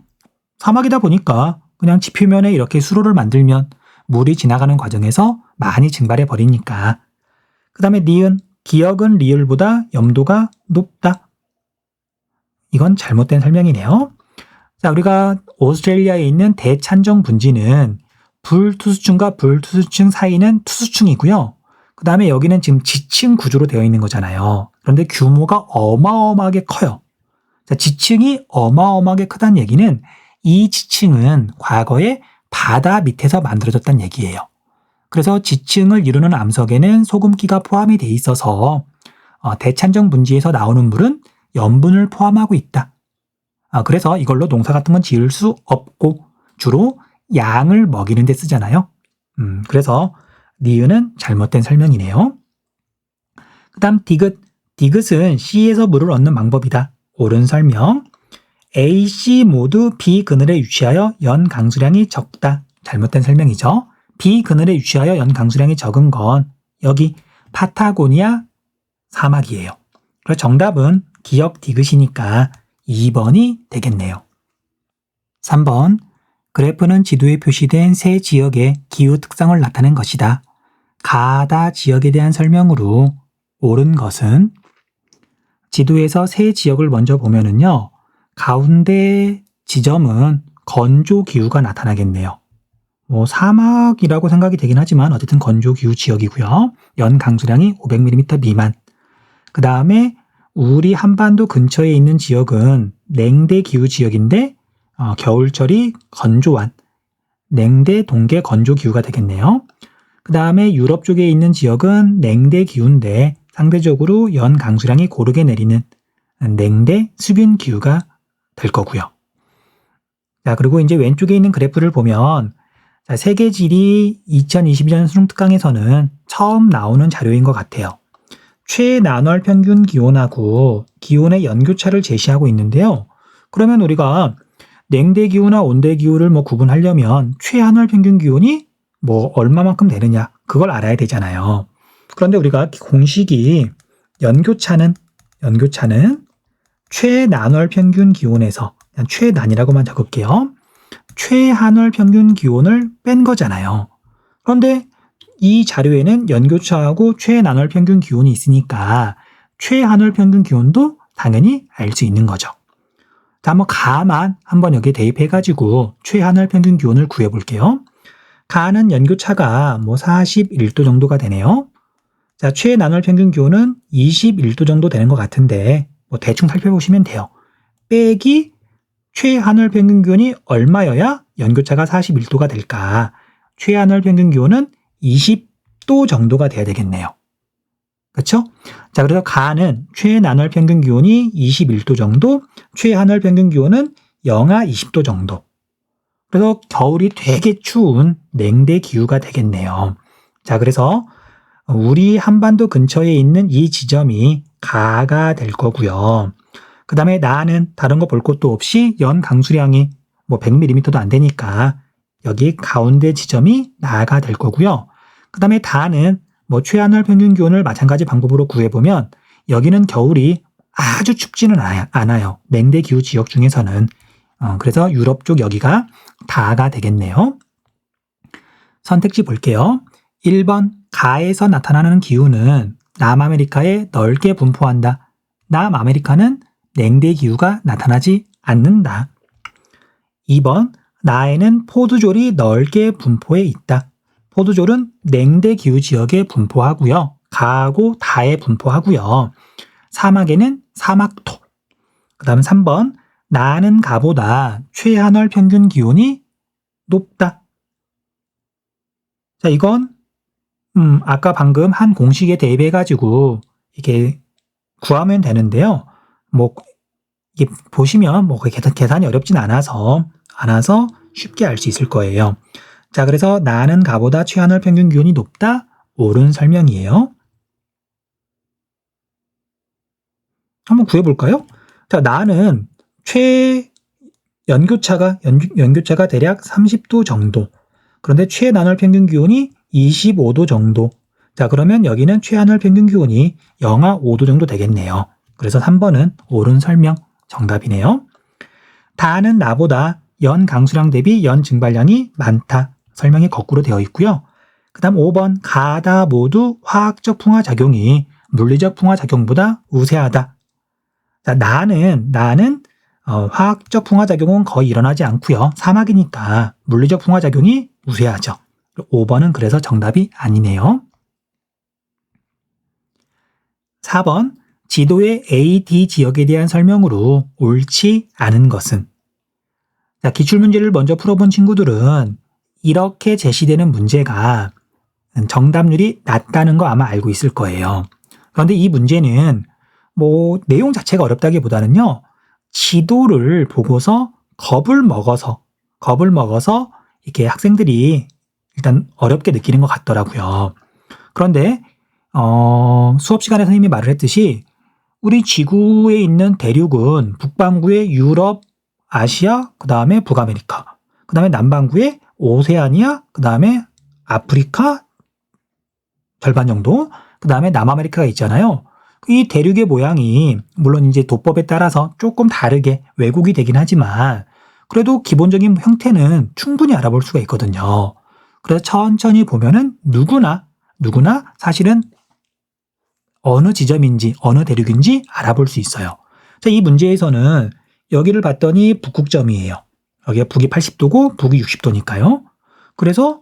사막이다 보니까 그냥 지표면에 이렇게 수로를 만들면 물이 지나가는 과정에서 많이 증발해 버리니까. 그 다음에 니은, 기역은 리을보다 염도가 높다. 이건 잘못된 설명이네요. 자, 우리가 오스트레일리아에 있는 대찬정 분지는 불투수층과 불투수층 사이는 투수층이고요. 그 다음에 여기는 지금 지층 구조로 되어 있는 거잖아요. 그런데 규모가 어마어마하게 커요. 자, 지층이 어마어마하게 크다는 얘기는 이 지층은 과거에 바다 밑에서 만들어졌다는 얘기예요. 그래서 지층을 이루는 암석에는 소금기가 포함이 돼 있어서 대찬정 분지에서 나오는 물은 염분을 포함하고 있다. 그래서 이걸로 농사 같은 건 지을 수 없고 주로 양을 먹이는 데 쓰잖아요. 그래서 니은은 잘못된 설명이네요. 그 다음 디귿. 디귿은 C에서 물을 얻는 방법이다. 옳은 설명. A, C 모두 B 그늘에 위치하여 연 강수량이 적다. 잘못된 설명이죠. B 그늘에 위치하여 연 강수량이 적은 건 여기 파타고니아 사막이에요. 그래서 정답은 기역 디귿이니까 2번이 되겠네요. 3번. 그래프는 지도에 표시된 세 지역의 기후 특성을 나타낸 것이다. 가다 지역에 대한 설명으로 옳은 것은 지도에서 세 지역을 먼저 보면은요. 가운데 지점은 건조 기후가 나타나겠네요. 사막이라고 생각이 되긴 하지만 어쨌든 건조 기후 지역이고요. 연 강수량이 500mm 미만. 그 다음에 우리 한반도 근처에 있는 지역은 냉대 기후 지역인데 겨울철이 건조한 냉대 동계 건조 기후가 되겠네요. 그 다음에 유럽 쪽에 있는 지역은 냉대 기후인데 상대적으로 연 강수량이 고르게 내리는 냉대 수균 기후가 될 거고요. 자, 그리고 이제 왼쪽에 있는 그래프를 보면 세계지리 2022년 수능특강에서는 처음 나오는 자료인 것 같아요. 최나널 평균 기온하고 기온의 연교차를 제시하고 있는데요. 그러면 우리가 냉대 기후나 온대 기후를 구분하려면 최하늘 평균 기온이 얼마만큼 되느냐 그걸 알아야 되잖아요. 그런데 우리가 공식이 연교차는 최나널 평균 기온에서 그냥 최난이라고만 적을게요. 최하늘 평균 기온을 뺀 거잖아요. 그런데 이 자료에는 연교차하고 최나널 평균 기온이 있으니까 최하늘 평균 기온도 당연히 알 수 있는 거죠. 자, 한번 가만 한번 여기에 대입해가지고 최하늘 평균 기온을 구해볼게요. 가는 연교차가 41도 정도가 되네요. 자, 최나널 평균 기온은 21도 정도 되는 것 같은데 대충 살펴보시면 돼요. 빼기 최하늘 평균 기온이 얼마여야 연교차가 41도가 될까? 최하늘 평균 기온은 20도 정도가 돼야 되겠네요. 그렇죠? 자, 그래서 가는 최나널 평균 기온이 21도 정도, 최하늘 평균 기온은 영하 20도 정도. 그래서 겨울이 되게 추운 냉대 기후가 되겠네요. 자, 그래서 우리 한반도 근처에 있는 이 지점이 가가 될 거고요. 그 다음에 나는 다른 거 볼 것도 없이 연 강수량이 100mm도 안 되니까 여기 가운데 지점이 나가 될 거고요. 그 다음에 다는 최하늘 평균 기온을 마찬가지 방법으로 구해보면 여기는 겨울이 아주 춥지는 않아요. 냉대 기후 지역 중에서는. 그래서 유럽 쪽 여기가 다가 되겠네요. 선택지 볼게요. 1번 가에서 나타나는 기후는 남아메리카에 넓게 분포한다. 남아메리카는 냉대 기후가 나타나지 않는다. 2번 나에는 포도졸이 넓게 분포해 있다. 포도졸은 냉대 기후 지역에 분포하고요. 가하고 다에 분포하고요. 사막에는 사막토. 그 다음에 3번 나는 가보다 최하늘 평균 기온이 높다. 자, 이건 아까 방금 한 공식에 대입해가지고 이게 구하면 되는데요. 뭐 이게 보시면 뭐 계산이 어렵진 않아서 쉽게 알 수 있을 거예요. 자, 그래서 나는 가보다 최하늘 평균 기온이 높다. 옳은 설명이에요. 한번 구해볼까요? 자, 나는 연교차가 대략 30도 정도. 그런데 최나늘 평균 기온이 25도 정도. 자, 그러면 여기는 최하늘 평균 기온이 영하 5도 정도 되겠네요. 그래서 3번은 옳은 설명 정답이네요. 다는 나보다 연 강수량 대비 연 증발량이 많다. 설명이 거꾸로 되어 있고요. 그 다음 5번 가다 모두 화학적 풍화작용이 물리적 풍화작용보다 우세하다. 자, 나는 화학적 풍화작용은 거의 일어나지 않고요. 사막이니까 물리적 풍화작용이 우세하죠. 5번은 그래서 정답이 아니네요. 4번 지도의 A, D 지역에 대한 설명으로 옳지 않은 것은. 자, 기출문제를 먼저 풀어본 친구들은 이렇게 제시되는 문제가 정답률이 낮다는 거 아마 알고 있을 거예요. 그런데 이 문제는 뭐 내용 자체가 어렵다기보다는요. 지도를 보고서 겁을 먹어서 이렇게 학생들이 일단 어렵게 느끼는 것 같더라고요. 그런데 수업 시간에 선생님이 말을 했듯이 우리 지구에 있는 대륙은 북반구의 유럽, 아시아, 그 다음에 북아메리카, 그 다음에 남반구의 오세아니아, 그 다음에 아프리카 절반 정도, 그 다음에 남아메리카가 있잖아요. 이 대륙의 모양이 물론 이제 도법에 따라서 조금 다르게 왜곡이 되긴 하지만 그래도 기본적인 형태는 충분히 알아볼 수가 있거든요. 그래서 천천히 보면은 누구나 사실은 어느 지점인지 어느 대륙인지 알아볼 수 있어요. 자, 이 문제에서는 여기를 봤더니 북극점이에요. 여기가 북이 80도고 북이 60도니까요. 그래서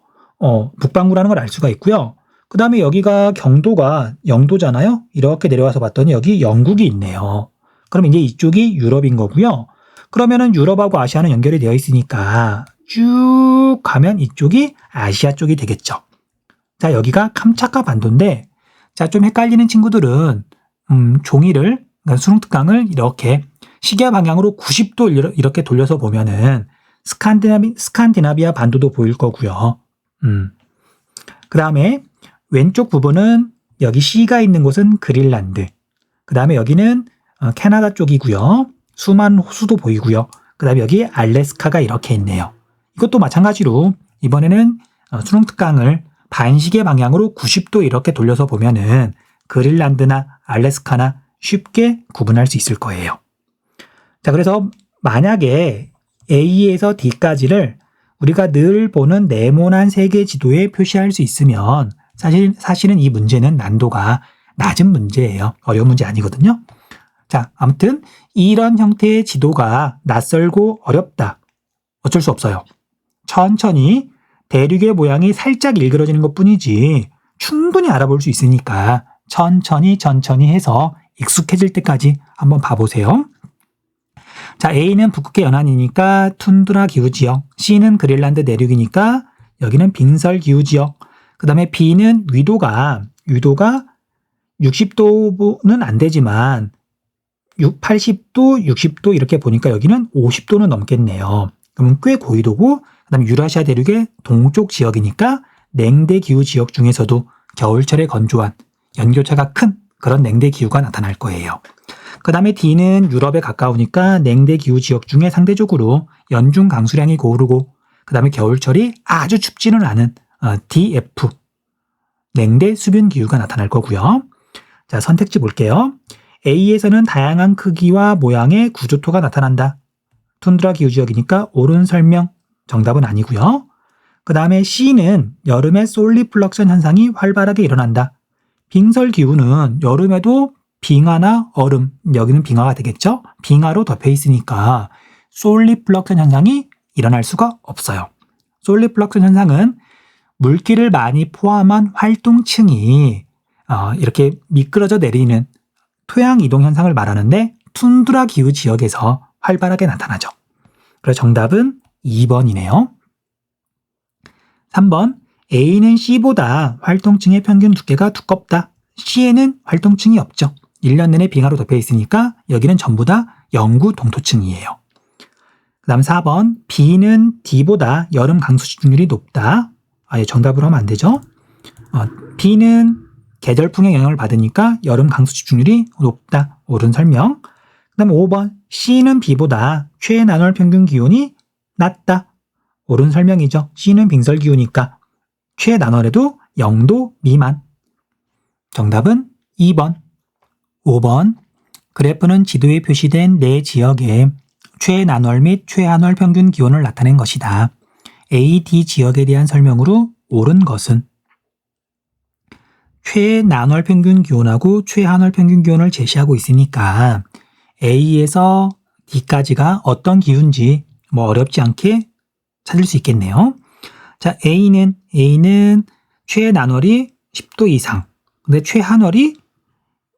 북반구라는 걸 알 수가 있고요. 그 다음에 여기가 경도가 영도잖아요. 이렇게 내려와서 봤더니 여기 영국이 있네요. 그럼 이제 이쪽이 유럽인 거고요. 그러면은 유럽하고 아시아는 연결이 되어 있으니까 쭉 가면 이쪽이 아시아 쪽이 되겠죠. 자, 여기가 캄차카 반도인데, 자, 좀 헷갈리는 친구들은 종이를, 그러니까 수능 특강을 이렇게 시계 방향으로 90도 이렇게 돌려서 보면은 스칸디나비아 반도도 보일 거고요. 그 다음에 왼쪽 부분은 여기 C가 있는 곳은 그린란드. 그 다음에 여기는 캐나다 쪽이고요. 수많은 호수도 보이고요. 그 다음에 여기 알래스카가 이렇게 있네요. 이것도 마찬가지로 이번에는 수능 특강을 반시계 방향으로 90도 이렇게 돌려서 보면은 그린란드나 알래스카나 쉽게 구분할 수 있을 거예요. 자, 그래서 만약에 A에서 D까지를 우리가 늘 보는 네모난 세계 지도에 표시할 수 있으면 사실은 이 문제는 난도가 낮은 문제예요. 어려운 문제 아니거든요. 자, 아무튼 이런 형태의 지도가 낯설고 어렵다. 어쩔 수 없어요. 천천히 대륙의 모양이 살짝 일그러지는 것뿐이지 충분히 알아볼 수 있으니까 천천히 해서 익숙해질 때까지 한번 봐보세요. 자, A는 북극해 연안이니까 툰드라 기후지역, C는 그린란드 내륙이니까 여기는 빙설 기후지역, 그 다음에 B는 위도가 60도는 안 되지만 80도, 60도 이렇게 보니까 여기는 50도는 넘겠네요. 그러면 꽤 고위도고, 그 다음에 유라시아 대륙의 동쪽 지역이니까 냉대 기후 지역 중에서도 겨울철에 건조한 연교차가 큰 그런 냉대 기후가 나타날 거예요. 그 다음에 D는 유럽에 가까우니까 냉대 기후 지역 중에 상대적으로 연중 강수량이 고르고, 그 다음에 겨울철이 아주 춥지는 않은 DF 냉대 수변 기후가 나타날 거고요. 자, 선택지 볼게요. A에서는 다양한 크기와 모양의 구조토가 나타난다. 툰드라 기후 지역이니까 옳은 설명, 정답은 아니고요. 그 다음에 C는 여름에 솔리플럭션 현상이 활발하게 일어난다. 빙설 기후는 여름에도 빙하나 얼음, 여기는 빙하가 되겠죠? 빙하로 덮여 있으니까 솔리플럭션 현상이 일어날 수가 없어요. 솔리플럭션 현상은 물기를 많이 포함한 활동층이 이렇게 미끄러져 내리는 토양 이동 현상을 말하는데 툰드라 기후 지역에서 활발하게 나타나죠. 그래서 정답은 2번이네요. 3번 A는 C보다 활동층의 평균 두께가 두껍다. C에는 활동층이 없죠. 1년 내내 빙하로 덮여 있으니까 여기는 전부 다 영구 동토층이에요. 그 다음 4번 B는 D보다 여름 강수 집중률이 높다. 아예 정답으로 하면 안 되죠. B는 계절풍의 영향을 받으니까 여름 강수 집중률이 높다. 옳은 설명. 그 다음 5번 C는 B보다 최난월 평균 기온이 낮다. 옳은 설명이죠. C는 빙설 기후니까 최난월에도 0도 미만. 정답은 2번. 5번 그래프는 지도에 표시된 네 지역의 최난월 및 최한월 평균 기온을 나타낸 것이다. A, D 지역에 대한 설명으로 옳은 것은 최난월 평균 기온하고 최한월 평균 기온을 제시하고 있으니까 A에서 D까지가 어떤 기온인지 어렵지 않게 찾을 수 있겠네요. 자, A는 최난월이 10도 이상. 근데 최한월이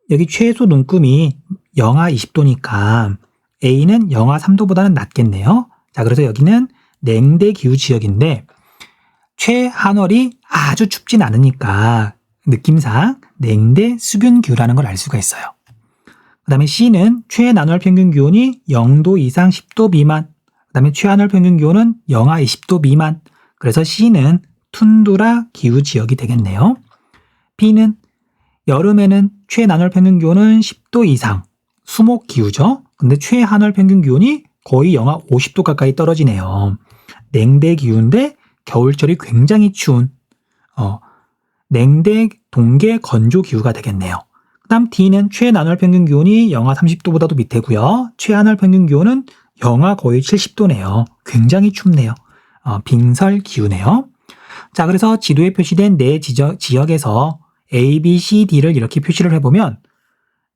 여기 최소 눈금이 영하 20도니까 A는 영하 3도보다는 낮겠네요. 자, 그래서 여기는 냉대 기후 지역인데 최한월이 아주 춥진 않으니까 느낌상 냉대 수균 기후라는 걸 알 수가 있어요. 그 다음에 C는 최난월 평균 기온이 0도 이상 10도 미만. 그 다음에 최한월 평균 기온은 영하 20도 미만. 그래서 C는 툰드라 기후 지역이 되겠네요. B는 여름에는 최난월 평균 기온은 10도 이상, 수목 기후죠. 근데 최한월 평균 기온이 거의 영하 50도 가까이 떨어지네요. 냉대 기후인데 겨울철이 굉장히 추운 냉대 동계 건조 기후가 되겠네요. 그 다음 D는 최난월 평균 기온이 영하 30도보다도 밑에고요. 최한월 평균 기온은 영하 거의 70도네요. 굉장히 춥네요. 빙설 기후네요. 자, 그래서 지도에 표시된 네 지역에서 A, B, C, D를 이렇게 표시를 해보면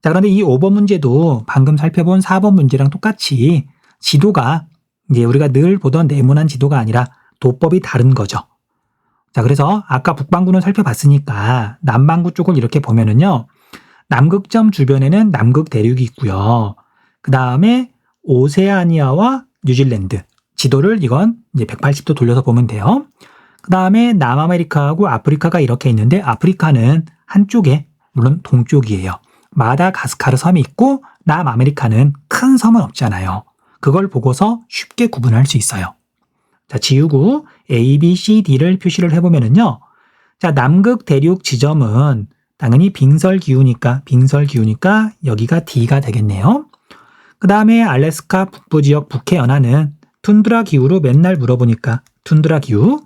자, 그런데 이 5번 문제도 방금 살펴본 4번 문제랑 똑같이 지도가 이제 우리가 늘 보던 네모난 지도가 아니라 도법이 다른 거죠. 자, 그래서 아까 북반구는 살펴봤으니까 남반구 쪽을 이렇게 보면은요. 남극점 주변에는 남극 대륙이 있고요. 그 다음에 오세아니아와 뉴질랜드 지도를 이건 이제 180도 돌려서 보면 돼요. 그 다음에 남아메리카하고 아프리카가 이렇게 있는데 아프리카는 한쪽에 물론 동쪽이에요. 마다가스카르 섬이 있고 남아메리카는 큰 섬은 없잖아요. 그걸 보고서 쉽게 구분할 수 있어요. 자, 지우고 A, B, C, D를 표시를 해보면은요. 자, 남극 대륙 지점은 당연히 빙설 기후니까 여기가 D가 되겠네요. 그 다음에 알래스카 북부 지역 북해 연안은 툰드라 기후로 맨날 물어보니까 툰드라 기후.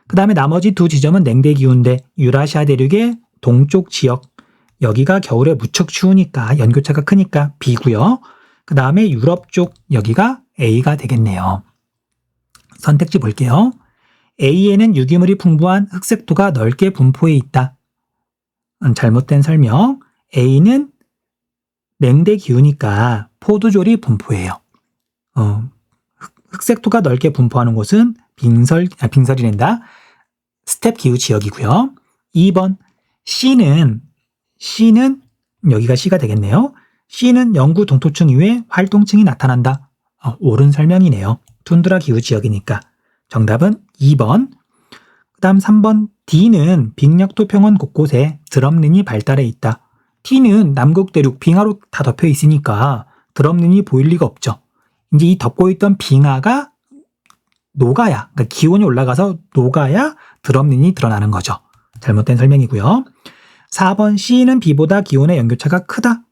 그 다음에 나머지 두 지점은 냉대 기후인데 유라시아 대륙의 동쪽 지역 여기가 겨울에 무척 추우니까 연교차가 크니까 B고요. 그 다음에 유럽 쪽 여기가 A가 되겠네요. 선택지 볼게요. A에는 유기물이 풍부한 흑색토가 넓게 분포해 있다. 잘못된 설명. A는 냉대 기후니까 포도졸이 분포해요. 흑색토가 넓게 분포하는 곳은 빙설이란다. 스텝 기후 지역이고요. 2번 C는 여기가 C가 되겠네요. C는 영구 동토층 이외에 활동층이 나타난다. 옳은 설명이네요. 툰드라 기후 지역이니까. 정답은 2번. 그 다음 3번 D는 빙약토 평원 곳곳에 드럼린이 발달해 있다. T는 남극 대륙 빙하로 다 덮여 있으니까 드럼린이 보일 리가 없죠. 이제 이 덮고 있던 빙하가 녹아야, 그러니까 기온이 올라가서 녹아야 드럼린이 드러나는 거죠. 잘못된 설명이고요. 4번 C는 B보다 기온의 연교차가 크다.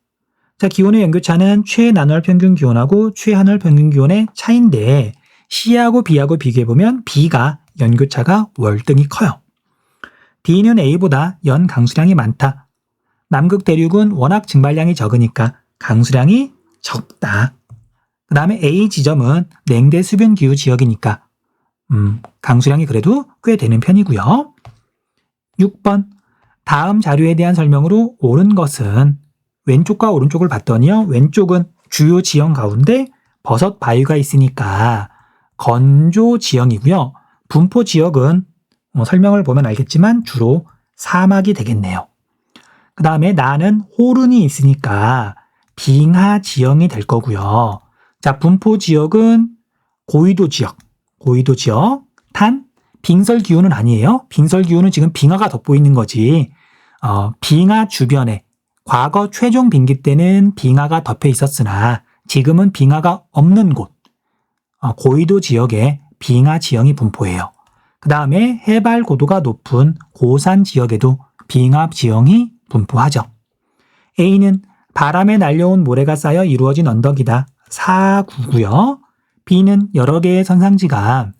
자, 기온의 연교차는 최난월 평균 기온하고 최한월 평균 기온의 차이인데 C하고 B하고 비교해보면 B가 연교차가 월등히 커요. D는 A보다 연 강수량이 많다. 남극 대륙은 워낙 증발량이 적으니까 강수량이 적다. 그 다음에 A 지점은 냉대 수변 기후 지역이니까 강수량이 그래도 꽤 되는 편이고요. 6번 다음 자료에 대한 설명으로 옳은 것은 왼쪽과 오른쪽을 봤더니요. 왼쪽은 주요 지형 가운데 버섯 바위가 있으니까 건조 지형이고요. 분포 지역은 설명을 보면 알겠지만 주로 사막이 되겠네요. 그 다음에 나는 호른이 있으니까 빙하 지형이 될 거고요. 자, 분포 지역은 고위도 지역. 단 빙설 기후는 아니에요. 빙설 기후는 지금 빙하가 돋보이는 거지. 빙하 주변에 과거 최종 빙기 때는 빙하가 덮여 있었으나 지금은 빙하가 없는 곳, 고위도 지역에 빙하 지형이 분포해요. 그 다음에 해발 고도가 높은 고산 지역에도 빙하 지형이 분포하죠. A는 바람에 날려온 모래가 쌓여 이루어진 언덕이다. 4구고요. B는 여러 개의 선상지가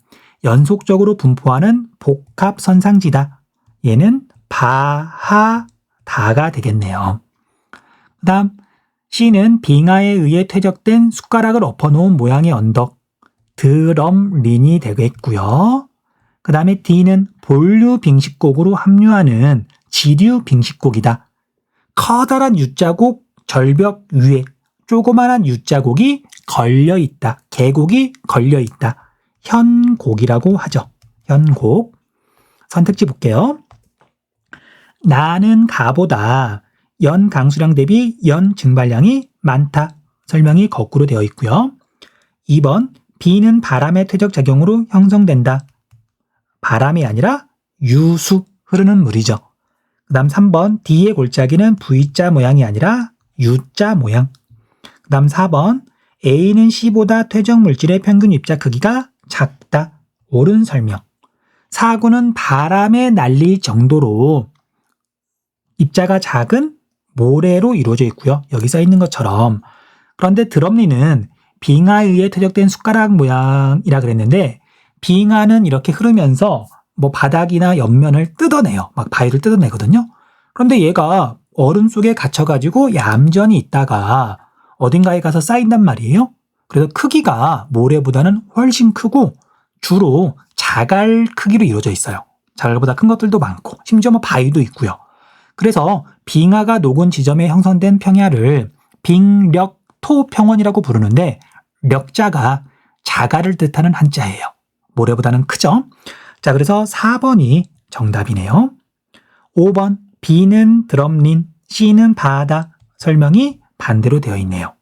연속적으로 분포하는 복합 선상지다. 얘는 바하다가 되겠네요. 그 다음 C는 빙하에 의해 퇴적된 숟가락을 엎어놓은 모양의 언덕, 드럼린이 되겠고요. 그 다음에 D는 본류 빙식곡으로 합류하는 지류 빙식곡이다. 커다란 U자곡 절벽 위에 조그만한 U자곡이 걸려있다. 계곡이 걸려있다. 현곡이라고 하죠. 현곡. 선택지 볼게요. 나는 가보다 연 강수량 대비 연 증발량이 많다. 설명이 거꾸로 되어 있고요. 2번 B는 바람의 퇴적 작용으로 형성된다. 바람이 아니라 유수, 흐르는 물이죠. 그 다음 3번 D의 골짜기는 V자 모양이 아니라 U자 모양. 그 다음 4번 A는 C보다 퇴적 물질의 평균 입자 크기가 작다. 옳은 설명. 4구는 바람에 날릴 정도로 입자가 작은 모래로 이루어져 있고요. 여기 써 있는 것처럼. 그런데 드럼리는 빙하에 의해 퇴적된 숟가락 모양이라 그랬는데 빙하는 이렇게 흐르면서 뭐 바닥이나 옆면을 뜯어내요. 막 바위를 뜯어내거든요. 그런데 얘가 얼음 속에 갇혀가지고 얌전히 있다가 어딘가에 가서 쌓인단 말이에요. 그래서 크기가 모래보다는 훨씬 크고 주로 자갈 크기로 이루어져 있어요. 자갈보다 큰 것들도 많고 심지어 뭐 바위도 있고요. 그래서 빙하가 녹은 지점에 형성된 평야를 빙력토평원이라고 부르는데 력자가 자갈을 뜻하는 한자예요. 모래보다는 크죠? 자, 그래서 4번이 정답이네요. 5번 B는 드럼린, C는 바다. 설명이 반대로 되어 있네요.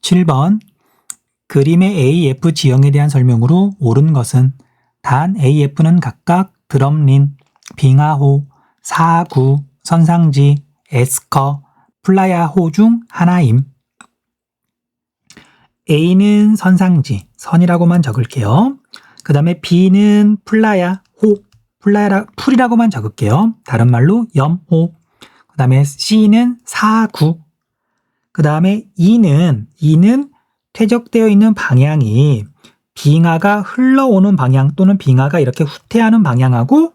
7번 그림의 AF 지형에 대한 설명으로 옳은 것은 단 AF는 각각 드럼린, 빙하호, 사구, 선상지, 에스커, 플라야호 중 하나임. A는 선상지, 선이라고만 적을게요. 그 다음에 B는 플라야, 호, 풀이라고만 적을게요. 다른 말로 염호. 그 다음에 C는 사구. 그 다음에 E는 퇴적되어 있는 방향이 빙하가 흘러오는 방향 또는 빙하가 이렇게 후퇴하는 방향하고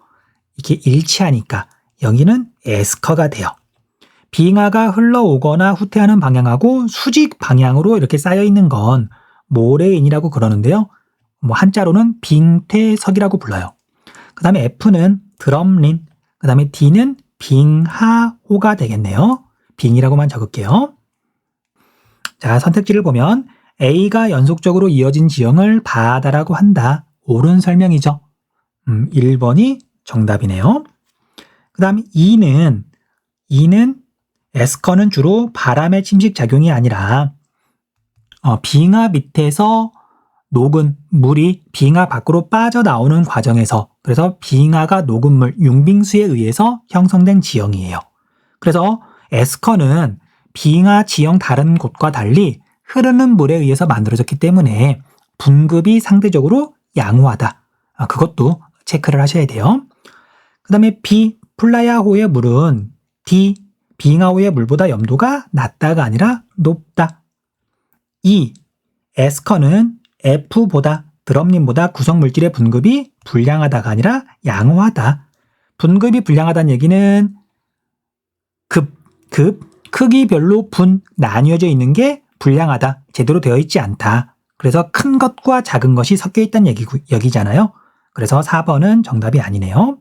이렇게 일치하니까 여기는 에스커가 돼요. 빙하가 흘러오거나 후퇴하는 방향하고 수직 방향으로 이렇게 쌓여 있는 건 모래인이라고 그러는데요. 뭐 한자로는 빙퇴석이라고 불러요. 그 다음에 F는 드럼린, 그 다음에 D는 빙하호가 되겠네요. 빙이라고만 적을게요. 자, 선택지를 보면 A가 연속적으로 이어진 지형을 바다라고 한다. 옳은 설명이죠. 1번이 정답이네요. 그 다음 E는 에스커는 주로 바람의 침식 작용이 아니라 빙하 밑에서 녹은 물이 빙하 밖으로 빠져나오는 과정에서, 그래서 빙하가 녹은 물, 융빙수에 의해서 형성된 지형이에요. 그래서 에스커는 빙하 지형 다른 곳과 달리 흐르는 물에 의해서 만들어졌기 때문에 분급이 상대적으로 양호하다. 그것도 체크를 하셔야 돼요. 그 다음에 B, 플라야호의 물은 D, 빙하호의 물보다 염도가 낮다가 아니라 높다. E, 에스커는 F보다, 드럼린보다 구성물질의 분급이 불량하다가 아니라 양호하다. 분급이 불량하다는 얘기는 크기별로 나뉘어져 있는 게 불량하다, 제대로 되어 있지 않다. 그래서 큰 것과 작은 것이 섞여 있다는 얘기잖아요. 그래서 4번은 정답이 아니네요.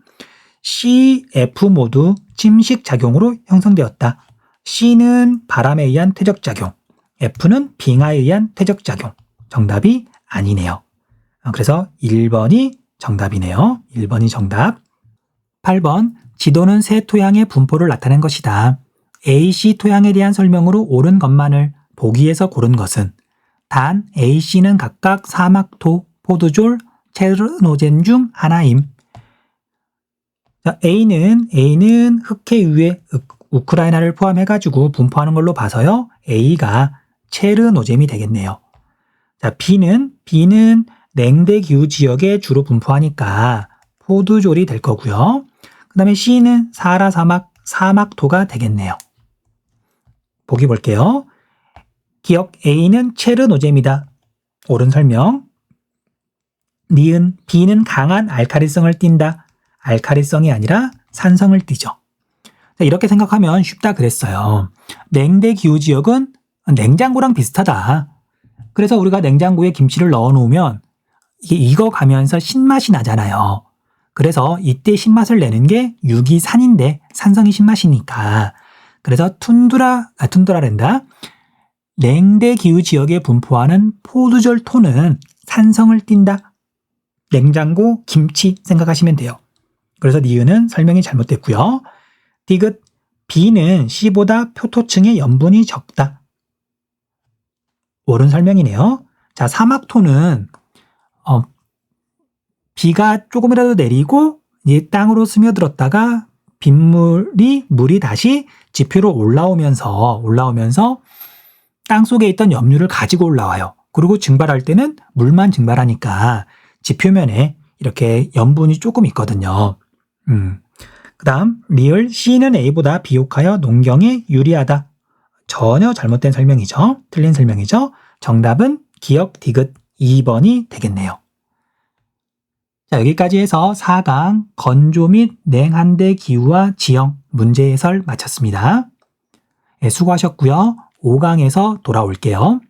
C, F 모두 침식 작용으로 형성되었다. C는 바람에 의한 퇴적 작용, F는 빙하에 의한 퇴적 작용. 정답이 아니네요. 그래서 1번이 정답이네요. 1번이 정답. 8번 지도는 세 토양의 분포를 나타낸 것이다. AC 토양에 대한 설명으로 옳은 것만을 보기에서 고른 것은 단 AC는 각각 사막토, 포도졸, 체르노젠 중 하나임. 자, A는 흑해 위에 우크라이나를 포함해가지고 분포하는 걸로 봐서요. A가 체르노젬이 되겠네요. 자, B는 냉대 기후 지역에 주로 분포하니까 포도졸이 될 거고요. 그 다음에 C는 사하라 사막토가 되겠네요. 보기 볼게요. 기억 A는 체르노젬이다. 옳은 설명. 니은 B는 강한 알카리성을 띈다. 알카리성이 아니라 산성을 띠죠. 자, 이렇게 생각하면 쉽다 그랬어요. 냉대 기후 지역은 냉장고랑 비슷하다. 그래서 우리가 냉장고에 김치를 넣어 놓으면 이게 익어가면서 신맛이 나잖아요. 그래서 이때 신맛을 내는 게 유기산인데 산성이 신맛이니까. 그래서 툰드라랜다. 냉대 기후 지역에 분포하는 포도졸 토는 산성을 띈다. 냉장고, 김치 생각하시면 돼요. 그래서 니은은 설명이 잘못됐고요. 디귿 B는 C보다 표토층의 염분이 적다. 옳은 설명이네요. 자, 사막토는 비가 조금이라도 내리고 이제 땅으로 스며들었다가 물이 다시 지표로 올라오면서 땅 속에 있던 염류를 가지고 올라와요. 그리고 증발할 때는 물만 증발하니까 지표면에 이렇게 염분이 조금 있거든요. 그 다음 리을 C는 A보다 비옥하여 농경에 유리하다. 전혀 잘못된 설명이죠. 틀린 설명이죠. 정답은 기억 디귿 2번이 되겠네요. 자, 여기까지 해서 4강 건조 및 냉한대 기후와 지형 문제 해설 마쳤습니다. 네, 수고하셨고요. 5강에서 돌아올게요.